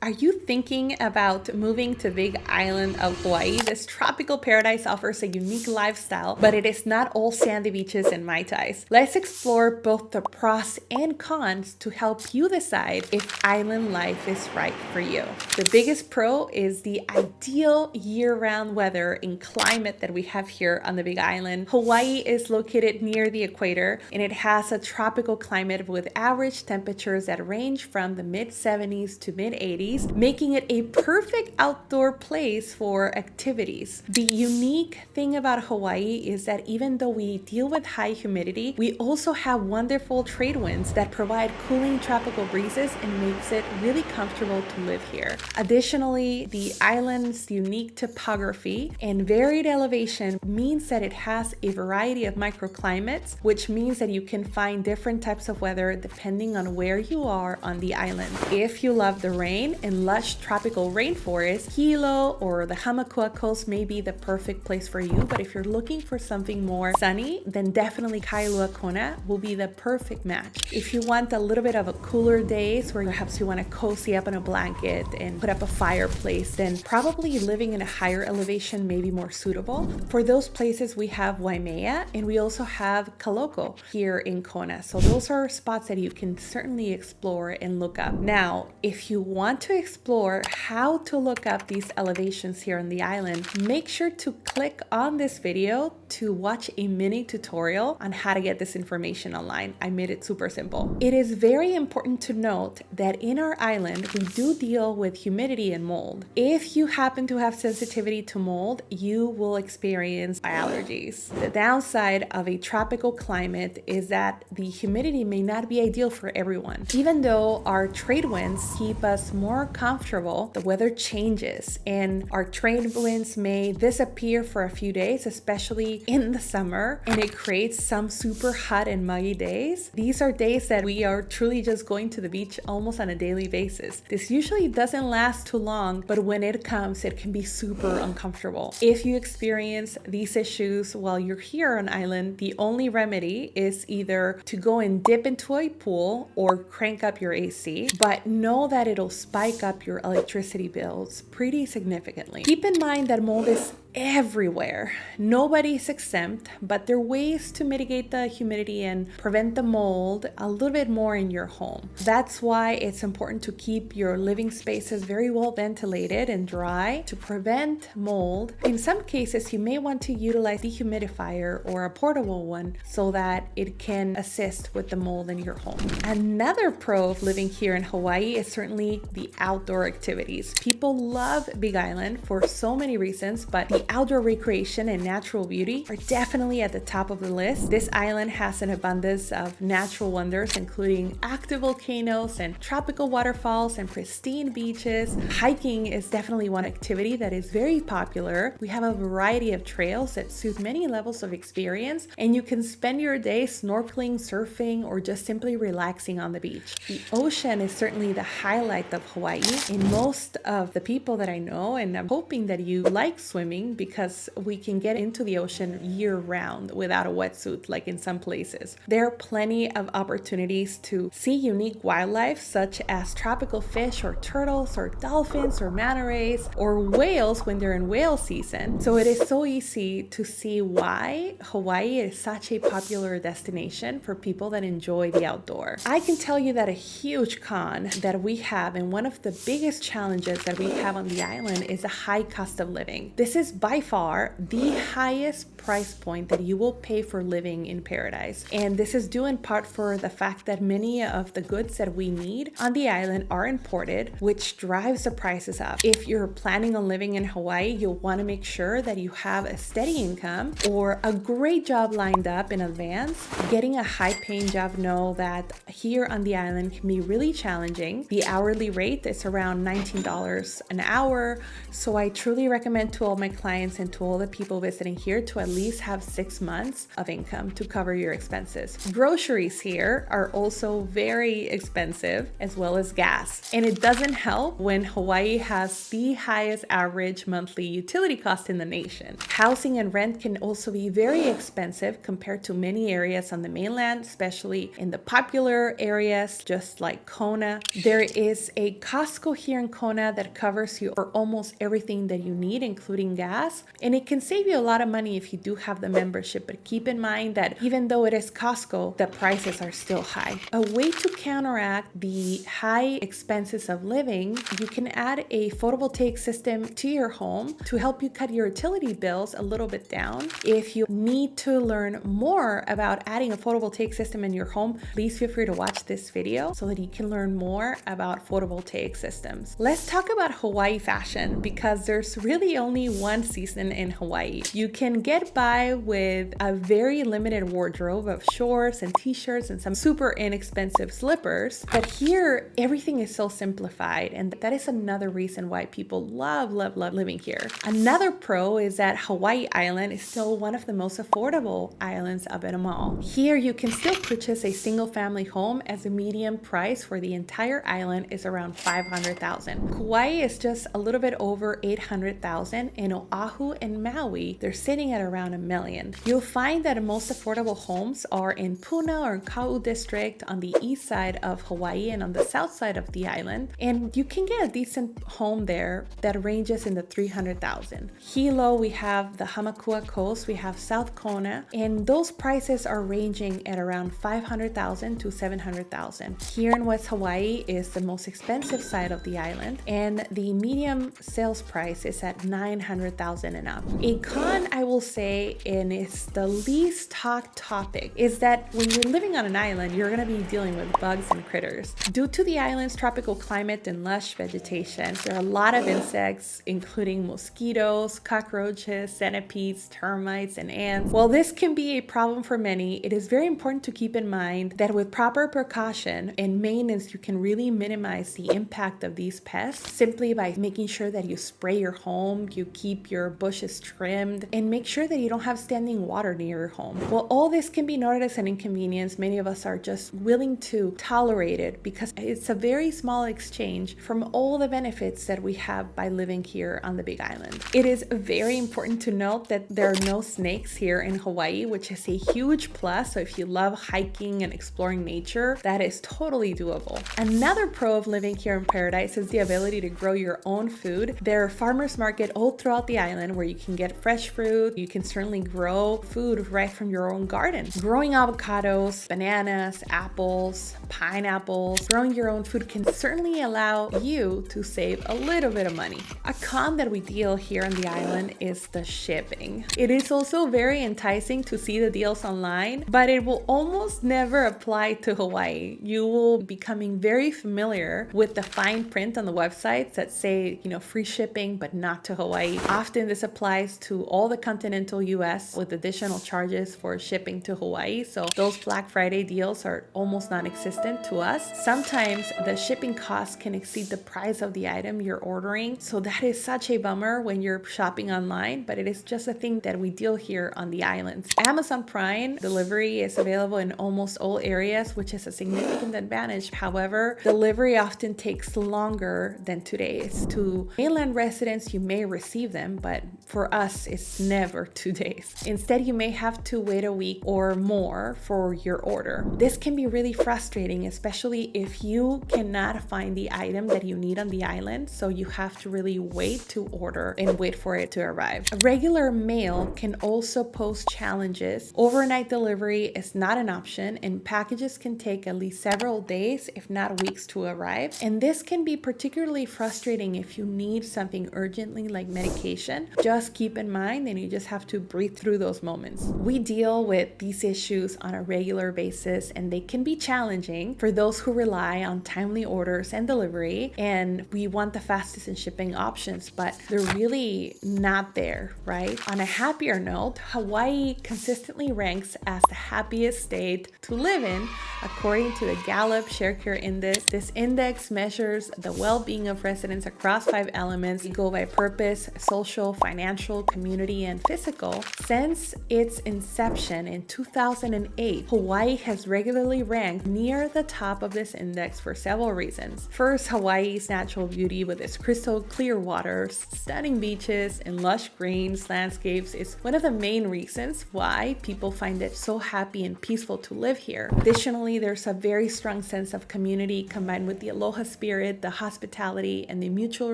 Are you thinking about moving to Big Island of Hawaii? This tropical paradise offers a unique lifestyle, but it is not all sandy beaches and mai tais. Let's explore both the pros and cons to help you decide if island life is right for you. The biggest pro is the ideal year-round weather and climate that we have here on the Big Island. Hawaii is located near the equator, and it has a tropical climate with average temperatures that range from the mid-70s to mid-80s, making it a perfect outdoor place for activities. The unique thing about Hawaii is that even though we deal with high humidity, we also have wonderful trade winds that provide cooling tropical breezes and makes it really comfortable to live here. Additionally, the island's unique topography and varied elevation means that it has a variety of microclimates, which means that you can find different types of weather depending on where you are on the island. If you love the rain and lush tropical rainforest, Hilo or the Hamakua coast may be the perfect place for you, but if you're looking for something more sunny, then definitely Kailua Kona will be the perfect match. If you want a little bit of a cooler days where perhaps you want to cozy up in a blanket and put up a fireplace, then probably living in a higher elevation may be more suitable. For those places, we have Waimea and we also have Kaloko here in Kona. So those are spots that you can certainly explore and look up. Now, if you want to explore how to look up these elevations here on the island, make sure to click on this video to watch a mini tutorial on how to get this information online. I made it super simple. It is very important to note that in our island, we do deal with humidity and mold. If you happen to have sensitivity to mold, you will experience allergies. The downside of a tropical climate is that the humidity may not be ideal for everyone. Even though our trade winds keep us more comfortable, the weather changes and our trade winds may disappear for a few days, especially in the summer, and it creates some super hot and muggy days. These are days that we are truly just going to the beach almost on a daily basis. This usually doesn't last too long, but when it comes, it can be super uncomfortable. If you experience these issues while you're here on island, the only remedy is either to go and dip into a pool or crank up your AC, but know that it'll spike up your electricity bills pretty significantly. Keep in mind that mold is everywhere. Nobody is exempt, but there are ways to mitigate the humidity and prevent the mold a little bit more in your home. That's why it's important to keep your living spaces very well ventilated and dry to prevent mold. In some cases, you may want to utilize a dehumidifier or a portable one so that it can assist with the mold in your home. Another pro of living here in Hawaii is certainly the outdoor activities. People love Big Island for so many reasons, but the outdoor recreation and natural beauty are definitely at the top of the list. This island has an abundance of natural wonders, including active volcanoes and tropical waterfalls and pristine beaches. Hiking is definitely one activity that is very popular. We have a variety of trails that suit many levels of experience, and you can spend your day snorkeling, surfing, or just simply relaxing on the beach. The ocean is certainly the highlight of Hawaii, and most of the people that I know, and I'm hoping that you like swimming, because we can get into the ocean year-round without a wetsuit like in some places. There are plenty of opportunities to see unique wildlife such as tropical fish or turtles or dolphins or manta rays or whales when they're in whale season. So it is so easy to see why Hawaii is such a popular destination for people that enjoy the outdoor. I can tell you that a huge con that we have and one of the biggest challenges that we have on the island is a high cost of living. This is by far the highest price point that you will pay for living in paradise. And this is due in part for the fact that many of the goods that we need on the island are imported, which drives the prices up. If you're planning on living in Hawaii, you'll want to make sure that you have a steady income or a great job lined up in advance. Getting a high-paying job, know that here on the island can be really challenging. The hourly rate is around $19 an hour, so I truly recommend to all my clients clients and to all the people visiting here to at least have 6 months of income to cover your expenses. Groceries here are also very expensive, as well as gas. And it doesn't help when Hawaii has the highest average monthly utility cost in the nation. Housing and rent can also be very expensive compared to many areas on the mainland, especially in the popular areas, just like Kona. There is a Costco here in Kona that covers you for almost everything that you need, including gas. And it can save you a lot of money if you do have the membership. But keep in mind that even though it is Costco, the prices are still high. A way to counteract the high expenses of living, you can add a photovoltaic system to your home to help you cut your utility bills a little bit down. If you need to learn more about adding a photovoltaic system in your home, please feel free to watch this video so that you can learn more about photovoltaic systems. Let's talk about Hawaii fashion, because there's really only one season in Hawaii. You can get by with a very limited wardrobe of shorts and t-shirts and some super inexpensive slippers, but here everything is so simplified, and that is another reason why people love living here. Another pro is that Hawaii Island is still one of the most affordable islands of it all. Here you can still purchase a single family home as the median price for the entire island is around $500,000. Kauai is just a little bit over $800,000, and Oahu and Maui, they're sitting at around $1 million. You'll find that most affordable homes are in Puna or Kau district on the east side of Hawaii and on the south side of the island, and you can get a decent home there that ranges in the $300,000. Hilo, we have the Hamakua Coast, we have South Kona, and those prices are ranging at around $500,000 to $700,000. Here in West Hawaii is the most expensive side of the island, and the medium sales price is at $900,000 and up. A con, I will say, and it's the least talked topic, is that when you're living on an island, you're going to be dealing with bugs and critters. Due to the island's tropical climate and lush vegetation, there are a lot of insects, including mosquitoes, cockroaches, centipedes, termites, and ants. While this can be a problem for many, it is very important to keep in mind that with proper precaution and maintenance, you can really minimize the impact of these pests simply by making sure that you spray your home, you keep your bushes trimmed, and make sure that you don't have standing water near your home. While all this can be noted as an inconvenience, many of us are just willing to tolerate it because it's a very small exchange from all the benefits that we have by living here on the Big Island. It is very important to note that there are no snakes here in Hawaii, which is a huge plus. So if you love hiking and exploring nature, that is totally doable. Another pro of living here in Paradise is the ability to grow your own food. There are farmers market all throughout the island where you can get fresh fruit. You can certainly grow food right from your own garden. Growing avocados, bananas, apples, pineapples, growing your own food can certainly allow you to save a little bit of money. A con that we deal here on the island is the shipping. It is also very enticing to see the deals online, but it will almost never apply to Hawaii. You will be becoming very familiar with the fine print on the websites that say, free shipping, but not to Hawaii. Often this applies to all the continental US with additional charges for shipping to Hawaii. So those Black Friday deals are almost non-existent to us. Sometimes the shipping costs can exceed the price of the item you're ordering. So that is such a bummer when you're shopping online, but it is just a thing that we deal here on the islands. Amazon Prime delivery is available in almost all areas, which is a significant advantage. However, delivery often takes longer than 2 days. To mainland residents, you may receive them, but for us, it's never 2 days. Instead, you may have to wait a week or more for your order. This can be really frustrating, especially if you cannot find the item that you need on the island, so you have to really wait to order and wait for it to arrive. Regular mail can also pose challenges. Overnight delivery is not an option, and packages can take at least several days, if not weeks, to arrive. And this can be particularly frustrating if you need something urgently like medication. Just keep in mind that you just just have to breathe through those moments. We deal with these issues on a regular basis, and they can be challenging for those who rely on timely orders and delivery, and we want the fastest in shipping options, but they're really not there, right? On a happier note, Hawaii consistently ranks as the happiest state to live in according to the Gallup Share Care Index. This index measures the well-being of residents across 5 elements. We go by purpose, social, financial, community, and physical. Since its inception in 2008, Hawaii has regularly ranked near the top of this index for several reasons. First, Hawaii's natural beauty with its crystal clear waters, stunning beaches, and lush greens landscapes is one of the main reasons why people find it so happy and peaceful to live here. Additionally, there's a very strong sense of community combined with the aloha spirit, the hospitality, and the mutual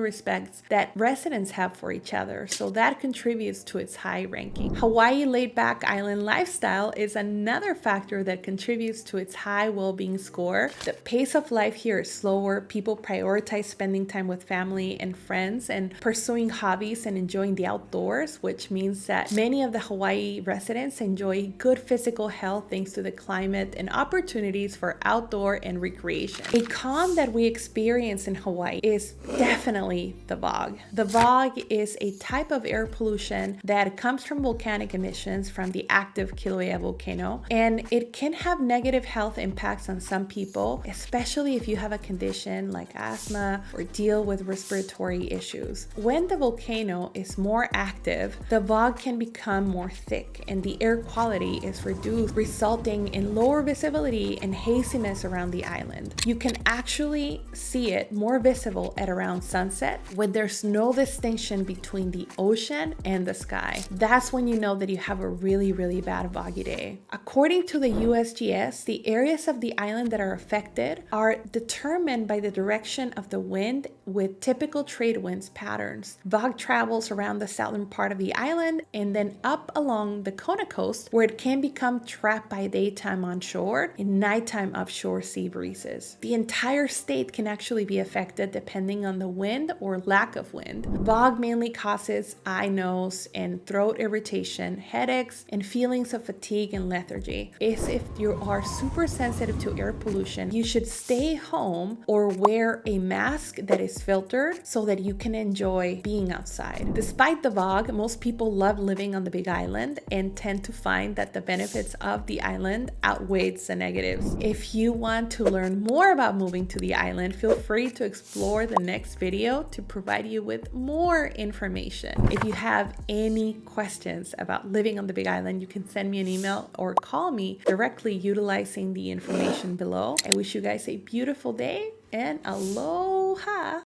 respect that residents have for each other, so that contributes to its high ranking. Hawaii laid-back island lifestyle is another factor that contributes to its high well-being score. The pace of life here is slower. People prioritize spending time with family and friends and pursuing hobbies and enjoying the outdoors, which means that many of the Hawaii residents enjoy good physical health thanks to the climate and opportunities for outdoor and recreation. A con that we experience in Hawaii is definitely the fog. The fog is a type of air pollution that comes from volcanic emissions from the active Kilauea volcano, and it can have negative health impacts on some people, especially if you have a condition like asthma or deal with respiratory issues. When the volcano is more active, the fog can become more thick and the air quality is reduced, resulting in lower visibility and haziness around the island. You can actually see it more visible at around sunset when there's no distinction between the ocean and the sky. That's when you know that you have a really, really bad foggy day. According to the USGS, the areas of the island that are affected are determined by the direction of the wind with typical trade winds patterns. Fog travels around the southern part of the island and then up along the Kona coast, where it can become trapped by daytime onshore and nighttime offshore sea breezes. The entire state can actually be affected depending on the wind or lack of wind. Fog mainly causes eye, nose, and throat irritation, headaches, and feelings of fatigue and lethargy. If you are super sensitive to air pollution, you should stay home or wear a mask that is filtered so that you can enjoy being outside. Despite the fog, most people love living on the Big Island and tend to find that the benefits of the island outweighs the negatives. If you want to learn more about moving to the island, feel free to explore the next video to provide you with more information. If you have any questions about living on the Big Island, you can send me an email or call me directly utilizing the information below. I wish you guys a beautiful day and aloha!